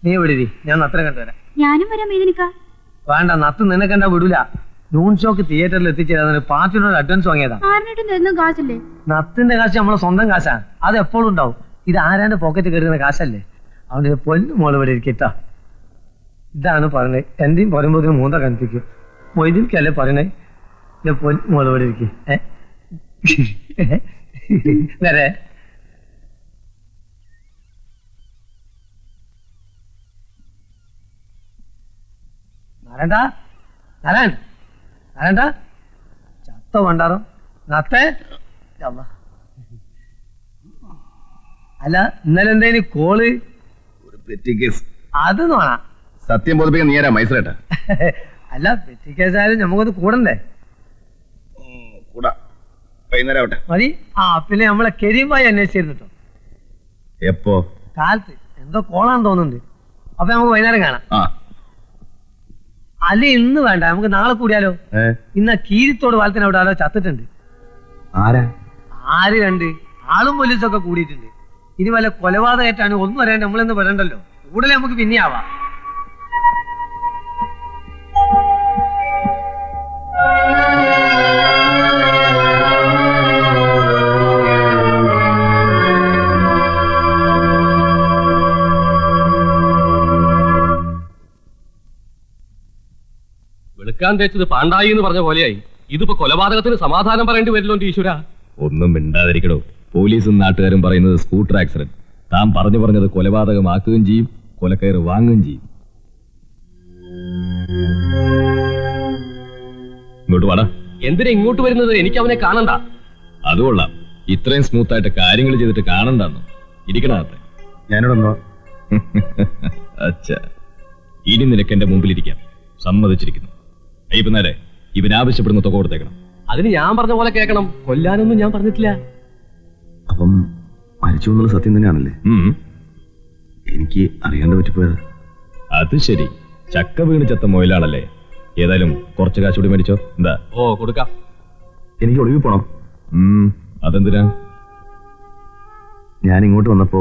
നീ വിടരി, ഞാൻ നത്തനെ കണ്ടുവരാം. ഞാനും വരാം വേദനിക്ക. വേണ്ട, നത്ത് നിന്നെ കണ്ടാ വിടൂല. നൂൺ ഷോക്ക് തിയേറ്ററിൽ എത്തിച്ചേരാൻ പാർട്ടിയോട് അഡ്വാൻസ് വാങ്ങിയതാ. കാശല്ലേ? നത്തിന്റെ കാശ് നമ്മളെ സ്വന്തം കാശാണ്, അത് എപ്പോഴും ഉണ്ടാവും. ഇത് ആരാന്റെ പോക്കറ്റ് കയറുന്ന കാശല്ലേ. അവന്റെ പൊന്നു മോള് ഇവിടെ ഇരിക്കട്ടാ. ഇതാണ് പറഞ്ഞത്, എന്റെയും പറയുമ്പോൾ മൂന്ന കണിപ്പിക്കും. മൊയ്തിക്കല്ലേ പറയണേ, പൊന്നു മോള് ഇവിടെ ഇരിക്കും. നേരെ നാരായണ നാരായൺ നാരായണ ചത്ത വേണ്ടാറോ നത്തേ. അല്ല, ഇന്നലെ എന്തേലും കോള്? അത് നോണ സത്യം ബോധിപ്പിക്കാൻ നീരാ മൈസൂരേട്ടാ. അല്ല, പെറ്റി കേസായാലും നമുക്കത് കൂടണ്ടേ? വൈകുന്നേരം ആവട്ടെ മതി. ആ പിന്നെ നമ്മളെ കരീമായി അന്വേഷിച്ചിരുന്നു. എപ്പോ? കാലത്ത് എന്തോ കോളാന്ന് തോന്നുന്നുണ്ട്. അപ്പൊ നമുക്ക് വൈകുന്നേരം കാണാം. അല്ല, ഇന്ന് വേണ്ട, നമുക്ക് നാളെ കൂടിയാലോ? ഇന്ന് കീരിത്തോട് പാലത്തിന് അവിടെ ആരോ ചത്തിട്ടുണ്ട്. ആര് കണ്ട്? ആളും പോലീസൊക്കെ കൂടിയിട്ടുണ്ട്. ഇനി വല്ല കൊലപാതകമായിട്ടാണ് ഒന്നും അറിയാൻ നമ്മളെന്ന് പറയണ്ടല്ലോ. കൂടുതൽ നമുക്ക് പിന്നെ ആവാം. വെളുക്കാൻ തേച്ചത് പാണ്ടായി എന്ന് പറഞ്ഞ പോലെയായി. ഇതിപ്പോ കൊലപാതകത്തിന് സമാധാനം പറയേണ്ടി വരില്ലോ ഈശ്വര. ഒന്നും മിണ്ടാതിരിക്കണോ. പോലീസും നാട്ടുകാരും പറയുന്നത് സ്കൂട്ടർ ആക്സിഡന്റ്. താൻ പറഞ്ഞത് കൊലപാതകമാക്കുകയും ചെയ്യും, കൊലക്കയറ് വാങ്ങുകയും ചെയ്യും. ഇങ്ങോട്ട് വാടാ. എന്തിനാ ഇങ്ങോട്ട് വരുന്നത്? എനിക്ക് അവനെ കാണണ്ട. അത് കൊള്ളാം, ഇത്രയും സ്മൂത്ത് ആയിട്ട് കാര്യങ്ങൾ ചെയ്തിട്ട് കാണണ്ടെന്നോ? ഇരിക്കണത്തെ ഞാനിവിടെ. അച്ഛാ, ഇനി നിനക്ക് എന്റെ മുമ്പിലിരിക്കാം. സമ്മതിച്ചിരിക്കുന്നു. അയ്യപ്പനാരെ, ഇവനാവശ്യപ്പെടുന്ന തുക കൊടുത്തേക്കണം. അതിന് ഞാൻ പറഞ്ഞ പോലെ കേൾക്കണം. കൊല്ലാനൊന്നും ഞാൻ പറഞ്ഞിട്ടില്ല. അപ്പം മരിച്ചു എന്നുള്ള സത്യം തന്നെയാണല്ലേ? എനിക്ക് അറിയാണ്ട് പറ്റിപ്പോയത്. അത് ശരി, ചക്ക വീണ് ചത്ത മൊയിലാണല്ലേ. ഏതായാലും കുറച്ച് കാശ് കൂടി മേടിച്ചോ. എന്താ? ഓ, കൊടുക്കാം. എനിക്ക് ഒളിവിൽ പോണം. അതെന്തിനാ? ഞാൻ ഇങ്ങോട്ട് വന്നപ്പോ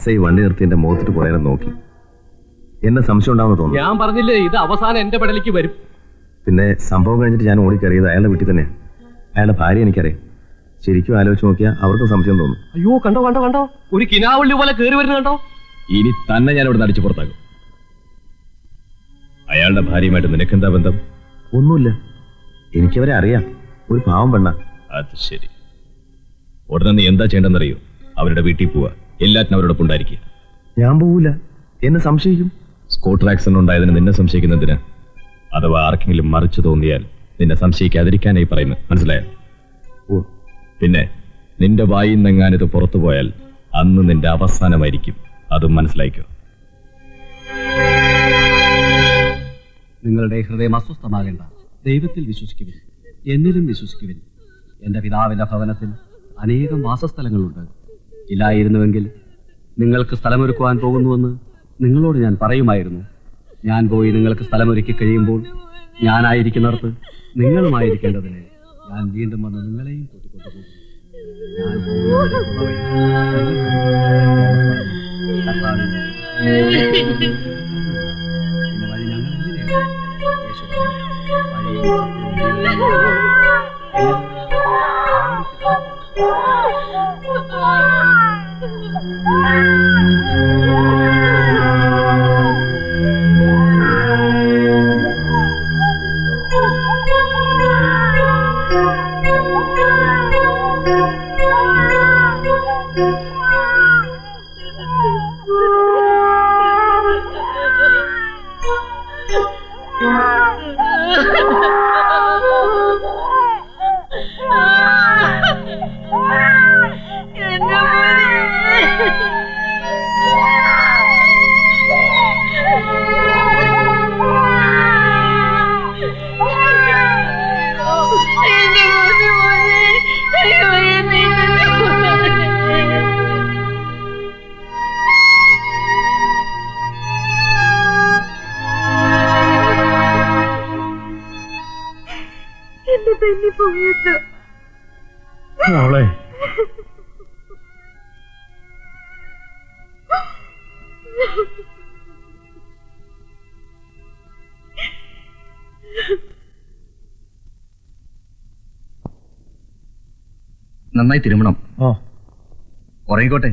SI വണ്ടി നിർത്തി എന്റെ മുഖത്തിട്ട് പോയാലും നോക്കി. എന്നെ സംശയം ഉണ്ടാവുന്ന തോന്നുന്നു. ഞാൻ പറഞ്ഞില്ലേ, ഇത് അവസാനം എന്റെ പെടലേക്ക് വരും. പിന്നെ സംഭവം കഴിഞ്ഞിട്ട് ഞാൻ ഓടിക്കറിയത് അയാളുടെ വീട്ടിൽ തന്നെ. അയാളുടെ ഭാര്യ എനിക്കറിയാം. ശരിക്കും ആലോചിച്ച് നോക്കിയാൽ അവർക്കും സംശയം തോന്നും. അയ്യോ, കണ്ടോ കണ്ടോ കണ്ടോ, ഒരു കിനാവള്ളി പോലെ കയറി വരുന്നത് കണ്ടോ? ഇനി തന്നെ ഞാൻ ഇവിടെ അടിച്ചു പുറത്താക്കും. അയാളുടെ ഭാര്യയുമായിട്ട് നിനക്കെന്താ ബന്ധം? ഒന്നുമില്ല, എനിക്കവരെ അറിയാം. ഒരു പാവം പെണ്ണ. അത് ശരി. ഉടനെ നീ എന്താ ചെയ്യേണ്ടെന്നറിയോ? അവരുടെ വീട്ടിൽ പോവാ, എല്ലാറ്റിനും അവരോടൊപ്പം ഉണ്ടായിരിക്കുക. ഞാൻ പോവില്ല, എന്നെ സംശയിക്കും. സ്കൂട്ടർ ആക്സിഡന്റ് ഉണ്ടായതിന് നിന്നെ സംശയിക്കുന്നതിന്, അഥവാ ആർക്കെങ്കിലും മറിച്ചു തോന്നിയാൽ നിന്നെ സംശയിക്കാതിരിക്കാനായി പറയുന്നു. മനസ്സിലായോ? പിന്നെ നിന്റെ വായിൽ നിന്നെങ്ങാനിത് പുറത്തു പോയാൽ അന്ന് നിന്റെ അവസാനമായിരിക്കും. അതും മനസ്സിലായിക്കോ. നിങ്ങളുടെ ഹൃദയം അസ്വസ്ഥമാകേണ്ട. ദൈവത്തിൽ വിശ്വസിക്കുവിൻ, എന്നിലും വിശ്വസിക്കുവിൻ. എൻ്റെ പിതാവിൻ്റെ ഭവനത്തിൽ അനേകം വാസസ്ഥലങ്ങളുണ്ട്. ഇല്ലായിരുന്നുവെങ്കിൽ നിങ്ങൾക്ക് സ്ഥലമൊരുക്കുവാൻ പോകുന്നുവെന്ന് നിങ്ങളോട് ഞാൻ പറയുമായിരുന്നു. ഞാൻ പോയി നിങ്ങൾക്ക് സ്ഥലമൊരുക്കി കഴിയുമ്പോൾ ഞാനായിരിക്കുന്നിടത്ത് നിങ്ങളുമായിരിക്കേണ്ടതിന് ഞാൻ വീണ്ടും വന്ന് നിങ്ങളെയും കൂട്ടിക്കൊണ്ടുപോകും. ഞാൻ വഴി ഞങ്ങൾ എങ്ങനെയാണ് മോളെ, നന്നായി തിരുമണം. ഓ ഉറങ്ങിക്കോട്ടെ.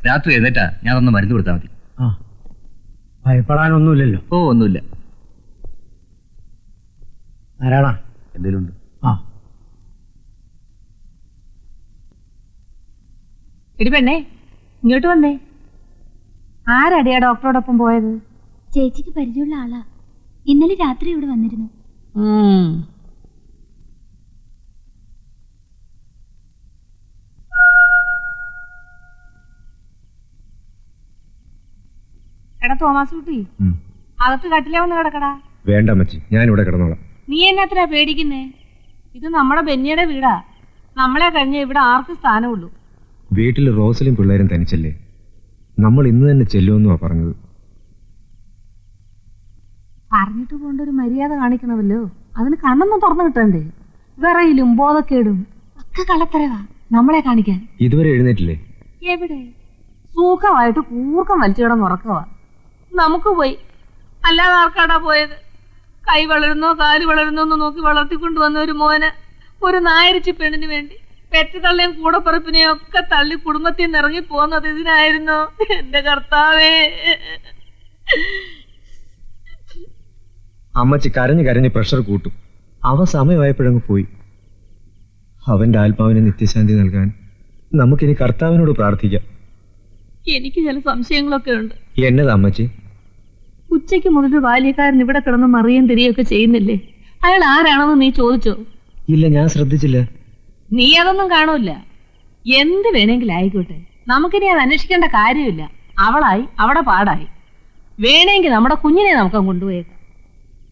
രാത്രി എഴുന്നേറ്റാ ഞാൻ ഒന്ന് മരുന്ന് കൊടുത്താൽ മതി. ആ ഭയപ്പെടാനൊന്നുമില്ലല്ലോ. ഓ ഒന്നുമില്ല. നാരായണ എന്തേലും ഉണ്ട്? ആ എടി പെണ്ണേ, ഇങ്ങോട്ട് വന്നേ. ആരടിയാ ഡോക്ടറോടൊപ്പം പോയത്? ചേച്ചിക്ക് പരിചയമുള്ള ആളാ. ഇന്നലെ രാത്രി ഇവിടെ വന്നിരുന്നു. എടാ തോമാസ് കുട്ടി, അകത്ത് കട്ടിലേ വന്ന് കിടക്കടാ. വേണ്ട അമ്മച്ചി, ഞാൻ ഇവിടെ കിടന്നോളാം. നീ എന്നത്രയാ പേടിക്കുന്നേ? ഇത് നമ്മുടെ ബെന്നിയുടെ വീടാ. നമ്മളെ കഴിഞ്ഞ ഇവിടെ ആർക്ക് സ്ഥാനമുള്ളൂ. വീട്ടിൽ റോസലും പിള്ളേരും തനിച്ചല്ലേ, നമ്മൾ ഇന്ന് തന്നെ ചെല്ലുമെന്നുവാ പറഞ്ഞത്. പറഞ്ഞിട്ട് പോണ്ട ഒരു മര്യാദ കാണിക്കണമല്ലോ. അതിന് കണ്ണൊന്നും തുറന്നു കിട്ടണ്ടേ? വിറയിലും ബോധക്കേടും ഒക്കെ കളത്തരവാ നമ്മളെ കാണിക്കാൻ. ഇതുവരെ എഴുന്നേറ്റില്ലേ? എവിടെ സൂഖമായിട്ട് കൂർക്കം വലിച്ചു കിടന്ന് ഉറക്കവാ. നമുക്ക് പോയി, അല്ലാതെ ആർക്കാടാ പോയത്? കൈ വളരുന്നോ കാല് വളരുന്നോ എന്ന് നോക്കി വളർത്തിക്കൊണ്ടുവന്ന ഒരു മോന് ഒരു നായരിച്ച് പെണ്ണിന് വേണ്ടി പെറ്റതള്ളിയും കൂടപ്പറപ്പിനെയും ഒക്കെ തള്ളി കുടുംബത്തിൽ നിന്ന് ഇറങ്ങി പോകുന്നത് ഇതിനായിരുന്നു. എന്റെ കർത്താവേ, അമ്മച്ചി കരഞ്ഞ് കരഞ്ഞ് പ്രഷർ കൂട്ടും. അവ സമയമായപ്പോഴങ്ങ് പോയി. അവന്റെ ആത്മാവിന് നിത്യശാന്തി നൽകാൻ നമുക്കിനി കർത്താവിനോട് പ്രാർത്ഥിക്കാം. എനിക്ക് ചില സംശയങ്ങളൊക്കെ ഉണ്ട്. എന്നതാ അമ്മച്ചി? ഉച്ചയ്ക്ക് മുതൽ ബാല്യക്കാരൻ ഇവിടെ കിടന്ന് മറിയും തിരിയൊക്കെ ചെയ്യുന്നില്ലേ? അയാൾ ആരാണെന്ന് നീ ചോദിച്ചോ? ഇല്ല, ഞാൻ ശ്രദ്ധിച്ചില്ല. നീ അതൊന്നും കാണൂല. എന്ത് വേണമെങ്കിലും ആയിക്കോട്ടെ, നമുക്കിനി അത് അന്വേഷിക്കേണ്ട കാര്യമില്ല. അവളായി അവിടെ പാടായി. വേണമെങ്കിൽ നമ്മുടെ കുഞ്ഞിനെ നമുക്ക് കൊണ്ടുപോയേക്കാം.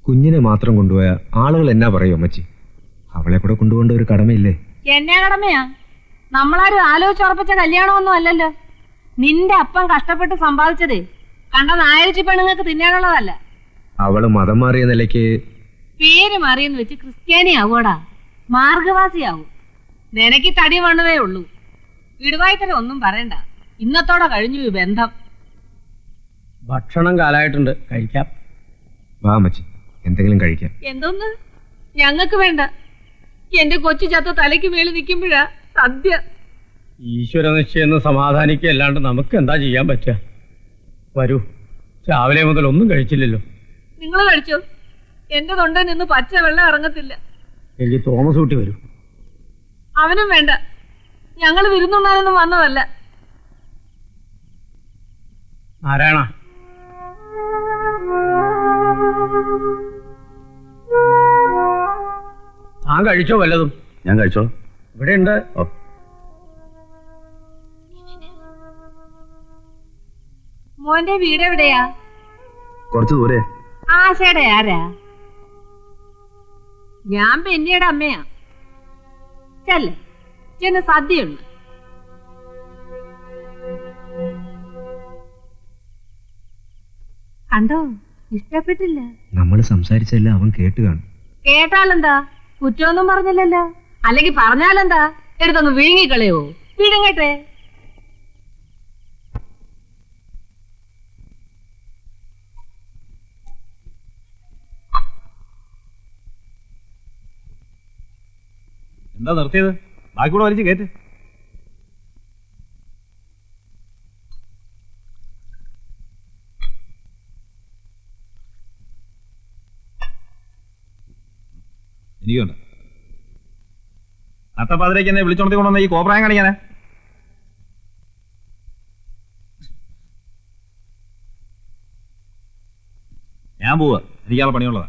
കുഞ്ഞിനെ മാത്രം കൊണ്ടുപോയ ആളുകൾ എന്നാ പറയും അമ്മച്ചി? അവളെ കൂടെ കൊണ്ടുപോകേണ്ട ഒരു കടമയില്ലേ? എന്നാ കടമയാ? നമ്മളാരും ആലോചിച്ചുറപ്പിച്ച കല്യാണമൊന്നും അല്ലല്ലോ. നിന്റെ അപ്പം കഷ്ടപ്പെട്ട് സമ്പാദിച്ചതേ കണ്ട നായരിച്ചി പെണ്ണുങ്ങൾക്ക് തിന്നാനുള്ളതല്ല. അവള് മതം മാറിയ നിലയ്ക്ക് പേര് മാറിയെന്ന് വെച്ച് ക്രിസ്ത്യാനി ആവൂടാ, മാർഗവാസിയാവും. നിനക്ക് തടി വണ്ണതേ ഉള്ളൂ. വിടുവായിത്തരം ഒന്നും പറയണ്ട. ഇന്നത്തോടെ കഴിഞ്ഞു ഈ ബന്ധം. ഭക്ഷണം കാലായിട്ടുണ്ട്, കഴിക്കാം. വാ അമ്മച്ചി, എന്തെങ്കിലും കഴിക്കാം. എന്തോന്ന്? ഞങ്ങൾക്ക് വേണ്ട. എന്റെ കൊച്ചു ചത്ത തലയ്ക്ക് മേളിൽ നിൽക്കുമ്പോഴാ സദ്യ. ഈശ്വര നിശ്ചയെന്ന് സമാധാനിക്കുക അല്ലാണ്ട് നമുക്ക് എന്താ ചെയ്യാൻ പറ്റുക? വരൂ, രാവിലെ മുതൽ ഒന്നും കഴിച്ചില്ലല്ലോ. നിങ്ങൾ കഴിച്ചോ? എന്റെ തൊണ്ട നിന്ന് പച്ച വെള്ളം ഇറങ്ങത്തില്ല. എനിക്ക് തോമസ് കൂട്ടി വരൂ. അവനും വേണ്ട. ഞങ്ങൾ വിരുന്നുണ്ടാനൊന്നും വന്നതല്ല. നാരായണ, താൻ കഴിച്ചോ വല്ലതും? ഞാൻ കഴിച്ചോ. ഇവിടെ ഉണ്ട്. മോന്റെ വീട് എവിടെയാ? കുറച്ച് ദൂരെ. ആശയുടെ ആരാ? ഞാൻ പെന്നിയുടെ അമ്മയാ. ചെല്ല്, ചെന്ന് സദ്യയുണ്ട്. കണ്ടോ? ഇഷ്ടപ്പെട്ടില്ല. നമ്മൾ സംസാരിച്ചെല്ലാം അവൻ കേട്ട് കാണും. കേട്ടാലെന്താ? കുറ്റമൊന്നും പറഞ്ഞില്ലല്ലോ. അല്ലെങ്കിൽ പറഞ്ഞാലെന്താ? എടുത്തൊന്ന് വിഴുങ്ങിക്കളയോ? വിഴുങ്ങട്ടെ. എന്താ നിർത്തിയത്? ബാക്കി കൂടെ വലിച്ച് കേട്ട്. എനിക്കുണ്ട്. നട്ടപ്പാതിരേക്ക് എന്നെ വിളിച്ചോണ്ടി കൊണ്ടുവന്ന ഈ കോപ്രായം കാണിക്കാനാ? ഞാൻ പോവാ, എനിക്കാളെ പണിയുള്ളതാ.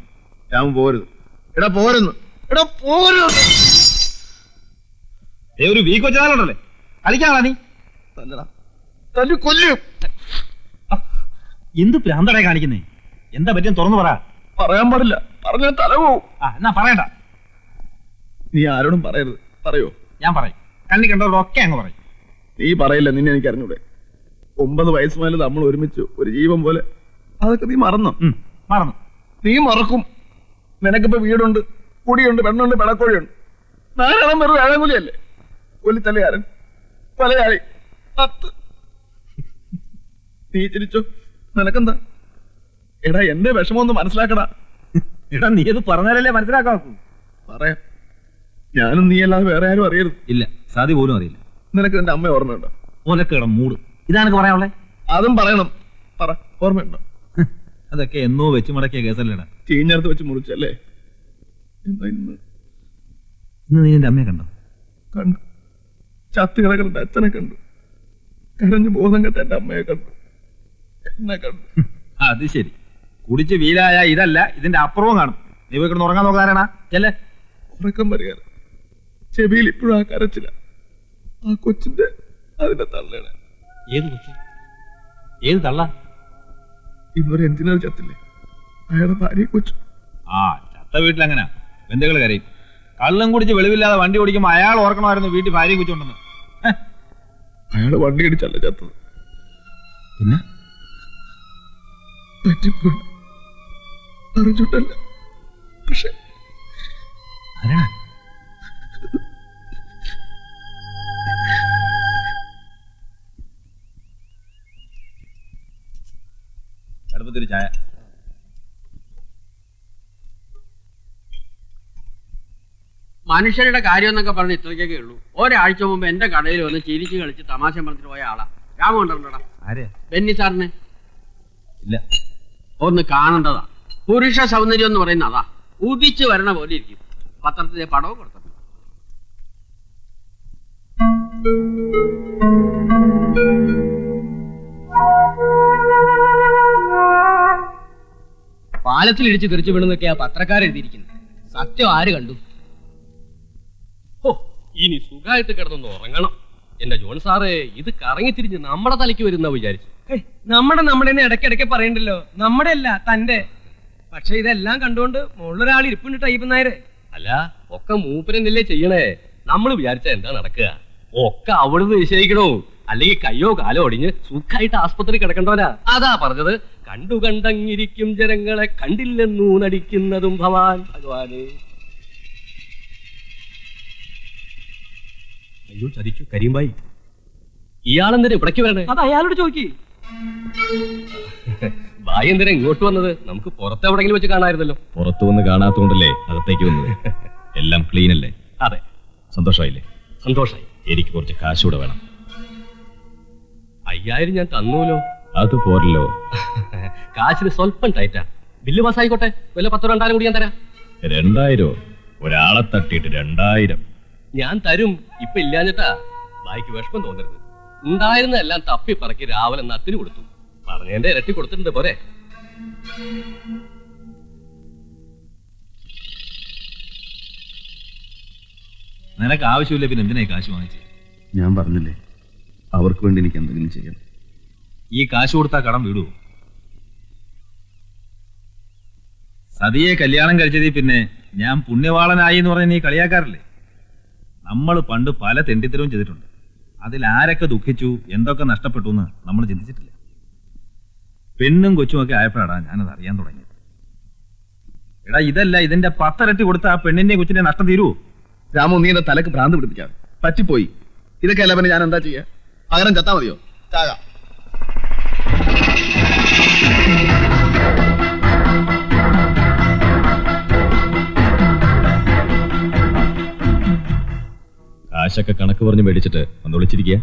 ഞാൻ പോരുത്. എടാ പോരുന്നു. എടാ പോരുന്നു. ഒരു വീക്ക് വെച്ചാലുണ്ടല്ലേ കളിക്കാണാ നീ? കൊല്ലും. എന്ത് പ്രാന്തടേ കാണിക്കുന്നേ? എന്താ പറ്റിയെന്ന് തുറന്നു പറ. പറയാൻ പാടില്ല, പറഞ്ഞ തല പോവും. എന്നാ പറയണ്ട. നീ ആരോടും പറയരുത്. പറയോ? ഞാൻ പറയും. കണ്ണി കണ്ടവരൊക്കെ അങ്ങ് പറയും. നീ പറയില്ല, നിന്നെ എനിക്ക് അറിഞ്ഞൂടെ. 9 വയസ്സ് മുതൽ നമ്മൾ ഒരുമിച്ച് ഒരു ജീവൻ പോലെ. അതൊക്കെ നീ മറന്നു. മറന്നു. നീ മറക്കും. നിനക്കിപ്പോ വീടുണ്ട്, കുടിയുണ്ട്, പെണ്ണുണ്ട്, പെടക്കോഴിയുണ്ട്. നാരായണം വെറും ഏഴാങ്കുലിയല്ലേ? കൊല്ലിത്തല്ലുകാരൻ, കൊലയാളി, 10. നീ ചിരിച്ചോ? നിനക്കെന്താ? എടാ എന്റെ വിഷമം ഒന്ന് മനസ്സിലാക്കടാ. എടാ നീ ഇത് പറഞ്ഞാലല്ലേ മനസ്സിലാക്കാക്കൂ. പറയാം. ഞാനും നീ അല്ലാതെ വേറെ ആരും അറിയരുത്. ഇല്ല, സാധി പോലും അറിയില്ല. നിനക്ക് നിന്റെ അമ്മ ഓർമ്മയുണ്ടോ? ഓലക്കേടം മൂട്. ഇതാണ് പറയാനുള്ളേ. അതും പറയണം. പറ, ഓർമ്മയുണ്ടോ? അതൊക്കെ എന്നോ വെച്ച് മടക്കിയ കേസല്ലേടാ. ചീഞ്ഞടുത്ത് വെച്ച് മുറിച്ചല്ലേ? എന്താ ഇന്ന് നീ എന്റെ അമ്മയെ കണ്ടോ? കണ്ടു. ചത്ത് കിടക്കുന്ന അച്ഛനെ കണ്ടു. കരഞ്ഞു ബോധം കെട്ട എന്റെ അമ്മയെ കണ്ടു. എന്നെ കണ്ടു. അത് ശരി. കുടിച്ച് വീലായ ഇതല്ല, ഇതിന്റെ അപ്പുറവും കാണും. നീ പോയി കിടന്ന് ഉറങ്ങാൻ നോക്കാനാണ് ചെല്ലേ. ഉറക്കം വരിക. ചെവിയിൽ ഇപ്പോഴും ആ കരച്ചില്ല. ആ കൊച്ചിന്റെ അതിന്റെ തള്ളയുടെ. ഏത് കൊച്ചു? ഏത് തള്ള? ഇന്നൊരു എഞ്ചിനീയർ ചത്തില്ലേ, അയാളുടെ ഭാര്യ കൊച്ചു. ആ ചത്ത വീട്ടിൽ അങ്ങനെ ബന്ധുക്കൾ കരയും. കള്ളം കുടിച്ച് വെളിവില്ലാതെ വണ്ടി ഓടിക്കുമ്പോ അയാൾ ഓർക്കണമായിരുന്നു വീട്ടിൽ ഭാര്യയും കൊച്ചുണ്ടെന്ന്. അയാള് വണ്ടി ഇടിച്ചല്ല ചത്തത്. പിന്നെ പറ്റിപ്പോയി. അറിഞ്ഞിട്ടല്ല. പക്ഷെ ആരാണ്? കടുപ്പത്തിരി ചായ. മനുഷ്യരുടെ കാര്യം എന്നൊക്കെ പറഞ്ഞ് ഇത്രയ്ക്കൊക്കെ ഉള്ളൂ. ഒരാഴ്ച മുമ്പ് എന്റെ കടയിൽ വന്ന് ചിരിച്ച് കളിച്ച് തമാശ പറഞ്ഞിട്ട് പോയ ആളാ. രാമ കണ്ടോടാ? ആരെയാ? ബെന്നി സാറിനെ. ഇല്ല. ഒന്ന് കാണേണ്ടതാ. പുരുഷ സൗന്ദര്യം എന്ന് പറയുന്ന അതാ. ഉദിച്ചു വരണ പോലെ ഇരിക്കും. പത്രത്തിലെ പടവും കൊടുത്തു. പാലത്തിൽ ഇടിച്ച് തെറിച്ചു വീണെന്നൊക്കെയാ പത്രക്കാരെഴുതിയിരിക്കുന്നത്. സത്യം ആര് കണ്ടു? ഓ, ഇനി സുഖമായിട്ട് കിടന്നൊന്ന് ഉറങ്ങണം. എന്റെ ജോൺ സാറേ, ഇത് കറങ്ങിത്തിരിഞ്ഞ് നമ്മുടെ തലയ്ക്ക് വരുന്ന വിചാരിച്ചു. നമ്മുടെ ഇടയ്ക്കിടയ്ക്ക് പറയണ്ടല്ലോ. നമ്മുടെ അല്ല, തന്റെ. പക്ഷെ ഇതെല്ലാം കണ്ടുകൊണ്ട് മുകളിലൊരാൾ ഇരിപ്പുണ്ട് ടൈപ്പ് നായര്. അല്ല, ഒക്കെ മൂപ്പരന്നല്ലേ ചെയ്യണേ. നമ്മൾ വിചാരിച്ച എന്താ നടക്കുക? ഒക്കെ അവിടുന്ന് നിശ്ചയിക്കണോ? അല്ലെങ്കിൽ കയ്യോ കാലോ ഒടിഞ്ഞ് സുഖമായിട്ട് ആസ്പത്രി കിടക്കണ്ടവനാ. അതാ പറഞ്ഞത്, കണ്ടു കണ്ടങ്ങിരിക്കും ജനങ്ങളെ കണ്ടില്ലെന്നു നടിക്കുന്നതും ഭവാൻ ഭഗവാനെ. അയ്യോ, ചതിച്ചു കരീംബായി. ഇയാളെന്തിനാ ഇവിടേക്ക് വരണേ? അത് അയാളോട് ചോദിക്ക്. ബായി എന്തിനാ ഇങ്ങോട്ട് വന്നത്? നമുക്ക് പുറത്തെവിടെങ്കിലും വെച്ച് കാണാമായിരുന്നല്ലോ. പുറത്തു വന്ന് കാണാത്തോണ്ടല്ലേ അകത്തേക്ക് വന്നത്. എല്ലാം ക്ലീൻ അല്ലേ? അതെ. സന്തോഷമായില്ലേ? സന്തോഷായി. എനിക്ക് കുറച്ച് കാശൂടെ വേണം. 5000 ഞാൻ തന്നൂലോ. അത് പോരല്ലോ. കാശിന് സ്വല്പം ടൈറ്റാ. ബില്ല് പാസ്സായിക്കോട്ടെ. വല്ല 10,000-2000 കൂടി ഞാൻ തരാം. 2000? ഒരാളെ തട്ടിയിട്ട് 2000? ഞാൻ തരും. ഇപ്പൊ ഇല്ലാഞ്ഞിട്ടാ. ബായിക്ക് വിഷമം തോന്നരുത്. ഉണ്ടായിരുന്നെല്ലാം തപ്പി പറക്കി രാവിലെ നത്തിന് കൊടുത്തു. പറഞ്ഞതിന്റെ ഇരട്ടി കൊടുത്തിട്ടുണ്ട് പോരെ. നിനക്ക് ആവശ്യമില്ല, പിന്നെ എന്തിനായി കാശ് വാങ്ങിച്ചു? ഞാൻ പറഞ്ഞില്ലേ, അവർക്ക് വേണ്ടി എനിക്ക് എന്തെങ്കിലും ചെയ്യണം. ഈ കാശ് കൊടുത്താ കടം വിടുവോ? സതിയെ കല്യാണം കഴിച്ചതിൽ പിന്നെ ഞാൻ പുണ്യവാളനായി എന്ന് പറഞ്ഞ് നീ കളിയാക്കാറില്ലേ? നമ്മൾ പണ്ട് പല തെണ്ടിത്തരവും ചെയ്തിട്ടുണ്ട്. അതിൽ ആരൊക്കെ ദുഃഖിച്ചു, എന്തൊക്കെ നഷ്ടപ്പെട്ടു എന്ന് നമ്മൾ ചിന്തിച്ചിട്ടില്ല. പെണ്ണും കൊച്ചുമൊക്കെ ആയപ്പോഴാണ് ഞാനത് അറിയാൻ തുടങ്ങിയത്. എടാ, ഇതല്ല, ഇതിന്റെ 10 ഇരട്ടി കൊടുത്ത ആ പെണ്ണിന്റെ കൊച്ചിന്റെ നഷ്ടം തീരുവോ? രാമു, നീ എന്റെ തലക്ക് ഭ്രാന്ത് പിടിപ്പിക്കാതെ. പറ്റിപ്പോയി. ഇതൊക്കെ അല്ല പിന്നെ ഞാൻ എന്താ ചെയ്യാ? പകരം ചത്താ മതിയോ? ചാക. കാശൊക്കെ കണക്ക് പറഞ്ഞ് മേടിച്ചിട്ട് ഒന്ന് വിളിച്ചിരിക്കുക.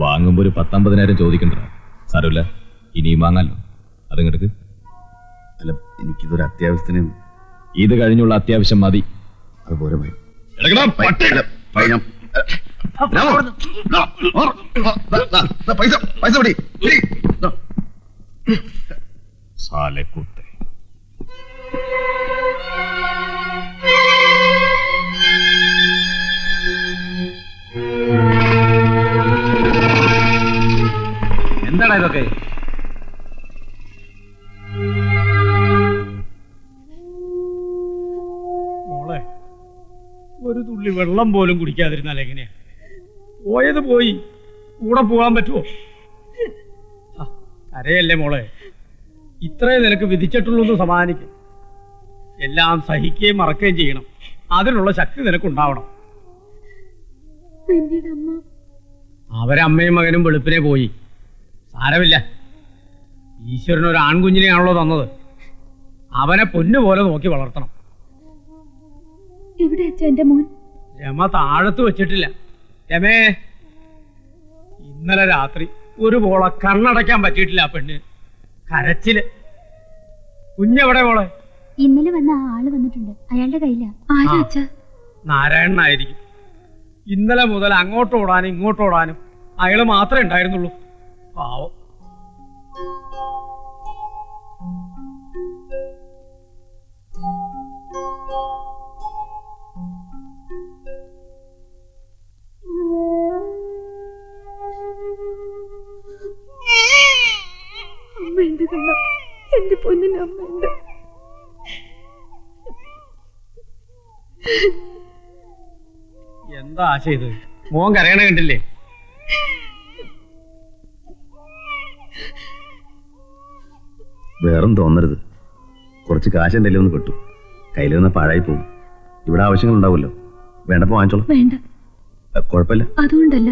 വാങ്ങുമ്പോ ഒരു 10-50,000 ചോദിക്കണ്ട. സാരമില്ല, ഇനിയും വാങ്ങാലോ. അതങ്ങെടുക്ക്. അല്ല, എനിക്കിതൊരു അത്യാവശ്യത്തിന്. ഇത് കഴിഞ്ഞുള്ള അത്യാവശ്യം മതി. അതുപോലെ പൈസ സാലക്കൂത്തെ. എന്താടാ ഇതൊക്കെ? മോളെ, ഒരു തുള്ളി വെള്ളം പോലും കുടിക്കാതിരുന്നാൽ എങ്ങനെയാ? പോയത് പോയി, കൂടെ പോകാൻ പറ്റുമോ? കരയല്ലേ മോളെ. ഇത്രേ നിനക്ക് വിധിച്ചിട്ടുള്ളൂ. സമാധാനിക്കും. എല്ലാം സഹിക്കുകയും മറക്കുകയും ചെയ്യണം. അതിനുള്ള ശക്തി നിനക്കുണ്ടാവണം. അവരമ്മയും മകനും വെളുപ്പിനെ പോയി. സാരമില്ല, ഈശ്വരൻ ഒരു ആൺകുഞ്ഞിനെയാണല്ലോ തന്നത്. അവനെ പൊന്നുപോലെ നോക്കി വളർത്തണം. എവിടെ അച്ഛ എന്റെ മോൻ? രമ താഴത്ത് വെച്ചിട്ടില്ല. രമേ, ഇന്നലെ രാത്രി ഒരു പോളെ കണ്ണടയ്ക്കാൻ പറ്റിയിട്ടില്ല ആ പെണ്ണ്. കരച്ചില്. കുഞ്ഞെവിടെ മോളെ? ഇന്നലെ വന്ന ആ ആള് വന്നിട്ടുണ്ട്. അയാളുടെ കയ്യിലാ. ആരാ അച്ഛ? നാരായണനായിരിക്കും. ഇന്നലെ മുതൽ അങ്ങോട്ടോടാനും ഇങ്ങോട്ടോടാനും അയാള് മാത്രമേ ഉണ്ടായിരുന്നുള്ളൂ. പാവം. അമ്മയുണ്ട് കണ്ണ, എന്റെ പൊന്നിന് അമ്മയുണ്ട്. എന്താ ആശ ഇത്? മോൻ കരയണ കണ്ടില്ലേ? വേറും തോന്നരുത്. കുറച്ച് കാശ് എൻ്റെ ഒന്ന് കിട്ടും. കയ്യിൽ നിന്ന് പാഴായി പോകും. ഇവിടെ ആവശ്യങ്ങൾ ഉണ്ടാവുമല്ലോ. വേണ്ടപ്പോ വാങ്ങിച്ചോളാം. വേണ്ട, കുഴപ്പമില്ല. അതുകൊണ്ടല്ല,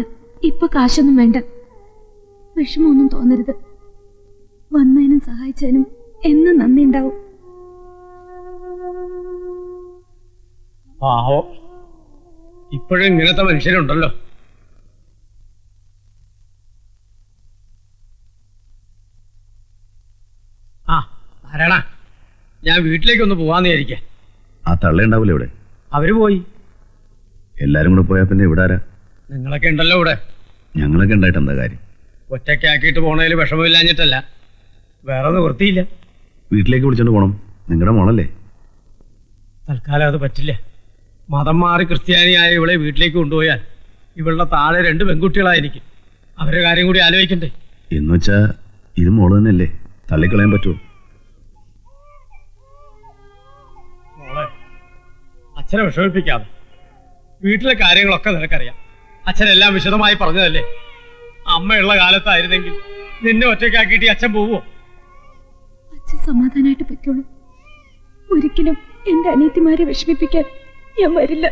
ഇപ്പൊ കാശൊന്നും വേണ്ട. വിഷമമൊന്നും തോന്നരുത്. വന്നതിനും സഹായിച്ചതിനും എന്നും നന്ദി ഉണ്ടാവും. പാവം. ഇപ്പോഴും ഇങ്ങനത്തെ മനുഷ്യരുണ്ടല്ലോ. ആ നാരായണ, ഞാൻ വീട്ടിലേക്കൊന്ന് പോവാന്ന് വിചാരിക്കാം. ആ തള്ള ഉണ്ടാവില്ല ഇവിടെ? അവര് പോയി. എല്ലാരും കൂടെ പോയാൽ പിന്നെ ഇവിടെ ആരാ? നിങ്ങളൊക്കെ ഉണ്ടല്ലോ ഇവിടെ. ഞങ്ങളൊക്കെ ഉണ്ടായിട്ട് എന്താ കാര്യം? ഒറ്റയ്ക്കാക്കിയിട്ട് പോണതിൽ വിഷമമില്ലാഞ്ഞിട്ടല്ല, വേറെ നിവൃത്തിയില്ല. വീട്ടിലേക്ക് വിളിച്ചോണ്ട് പോണം. നിങ്ങളുടെ മോളല്ലേ? തൽക്കാലം അത് പറ്റില്ല. മതം മാറി ക്രിസ്ത്യാനിയായ ഇവളെ വീട്ടിലേക്ക് കൊണ്ടുപോയാൽ ഇവളുടെ താഴെ 2 പെൺകുട്ടികളായിരിക്കും. അവരുടെ കാര്യം കൂടി ആലോചിക്കണ്ടേ? എന്നുവെച്ചാ ഇത് മോള് തന്നെയല്ലേ? തള്ളിക്കളയാൻ പറ്റുമോ? മോളെ, അച്ഛനെ വിഷമിപ്പിക്കാതെ. വീട്ടിലെ കാര്യങ്ങളൊക്കെ നിനക്കറിയാം. അച്ഛനെല്ലാം വിശദമായി പറഞ്ഞതല്ലേ. അമ്മയുള്ള കാലത്തായിരുന്നെങ്കിൽ നിന്നെ ഒറ്റയ്ക്കാക്കിയിട്ട് അച്ഛൻ പോവോ? അച്ഛൻ സമാധാനമായിട്ട് പറ്റുള്ളൂ. ഒരിക്കലും എന്റെ അനിയത്തിമാരെ വിഷമിപ്പിക്കാൻ ഞാൻ വരില്ല.